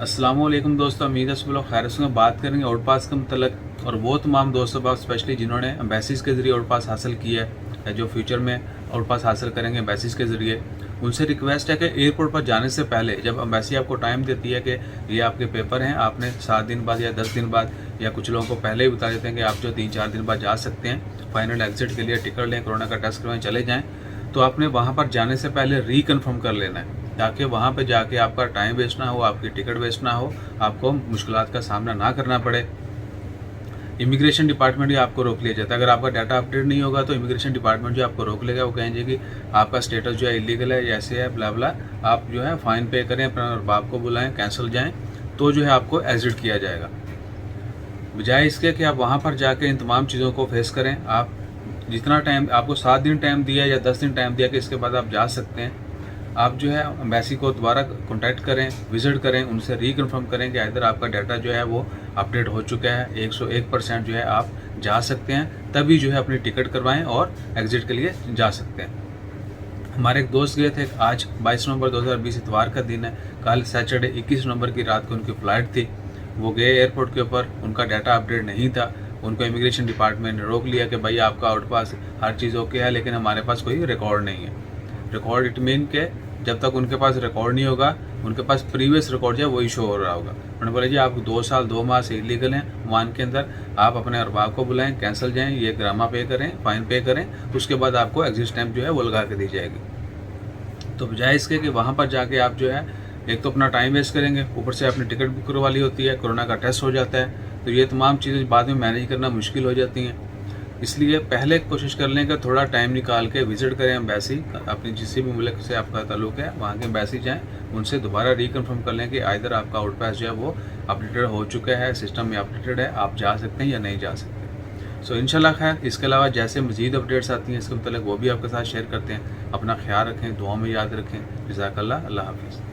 अस्सलामुअलैकुम दोस्तों, उम्मीद है सब लोग खैर से बात करेंगे आउट पास के मतलब और वो तमाम दोस्तों बाग स्पेशली जिन्होंने एम्बेसीज के ज़रिए आउट पास हासिल किया है, जो फ्यूचर में आउट पास हासिल करेंगे एम्बेसीज के ज़रिए, उनसे रिक्वेस्ट है कि एयरपोर्ट पर जाने से पहले जब एम्बेसी आपको टाइम देती है कि ये आपके पेपर हैं, आपने 7 दिन बाद या 10 दिन बाद या कुछ लोगों को पहले ही बता देते हैं कि आप जो 3-4 दिन बाद जा सकते हैं, फाइनल एग्जिट के लिए टिकट लें, कोरोना का टेस्ट करवाएं, चले जाएँ, तो आपने वहाँ पर जाने से पहले रिकन्फर्म कर लेना है ताकि वहाँ पे जाके आपका टाइम वेस्ट ना हो, आपकी टिकट वेस्ट ना हो, आपको मुश्किलात का सामना ना करना पड़े। इमिग्रेशन डिपार्टमेंट भी आपको रोक लिया जाता है। अगर आपका डाटा अपडेट नहीं होगा तो इमिग्रेशन डिपार्टमेंट जो आपको रोक लेगा, वो कहेंगे कि आपका स्टेटस जो है इलीगल है, ऐसे है, ब्ला ब्ला, आप जो है फ़ाइन पे करें, अपने बाप को बुलाएं, कैंसिल जाएं, तो जो है आपको एग्जिट किया जाएगा। बजाय इसके कि आप वहाँ पर जाके इन तमाम चीज़ों को फेस करें, आप जितना टाइम आपको 7 दिन टाइम दिया या 10 दिन टाइम दिया कि इसके बाद आप जा सकते हैं, आप जो है एम्बेसी को दोबारा कांटेक्ट करें, विज़िट करें, उनसे रिकन्फर्म करें कि इधर आपका डाटा जो है वो अपडेट हो चुका है, 101% जो है आप जा सकते हैं, तभी जो है अपनी टिकट करवाएं और एग्ज़िट के लिए जा सकते हैं। हमारे एक दोस्त गए थे, आज 22 नवंबर 2020 इतवार का दिन है, कल सैटरडे 21 नवंबर की रात को उनकी फ़्लाइट थी। वो गए एयरपोर्ट के ऊपर, उनका डाटा अपडेट नहीं था, उनको इमिग्रेशन डिपार्टमेंट ने रोक लिया कि भाई आपका आउट पास हर चीज़ ओके है, लेकिन हमारे पास कोई रिकॉर्ड नहीं है। रिकॉर्ड इट मीन के जब तक उनके पास रिकॉर्ड नहीं होगा, उनके पास प्रीवियस रिकॉर्ड जो है वही शो हो रहा होगा। उन्होंने बोला जी आप 2 साल 2 माह से इलीगल हैं मान के अंदर, आप अपने अरबाब को बुलाएं, कैंसिल जाएं, ये ग्रामा पे करें, फ़ाइन पे करें, उसके बाद आपको एग्जिट स्टैम्प जो है वो लगा के दी जाएगी। तो बजाय इसके कि वहाँ पर जाके आप जो है एक तो अपना टाइम वेस्ट करेंगे, ऊपर से अपनी टिकट बुक करवा ली होती है, कोरोना का टेस्ट हो जाता है, तो ये तमाम चीज़ें बाद में मैनेज करना मुश्किल हो जाती हैं। इसलिए पहले कोशिश कर लें कि थोड़ा टाइम निकाल के विज़िट करें एम्बेसी, अपनी जिस भी मुल्क से आपका ताल्लुक़ है वहाँ के एम्बेसी जाएं, उनसे दोबारा रिकन्फर्म कर लें कि आइदर आपका आउट पास जो है वो अपडेटेड हो चुका है, सिस्टम में अपडेटेड है, आप जा सकते हैं या नहीं जा सकते। सो इंशाल्लाह खैर, इसके अलावा जैसे मज़ीद अपडेट्स आती हैं इसके मतलब वो भी आपके साथ शेयर करते हैं। अपना ख्याल रखें, दुआ में याद रखें। जज़ाकल्लाह, अल्लाह हाफ़िज़।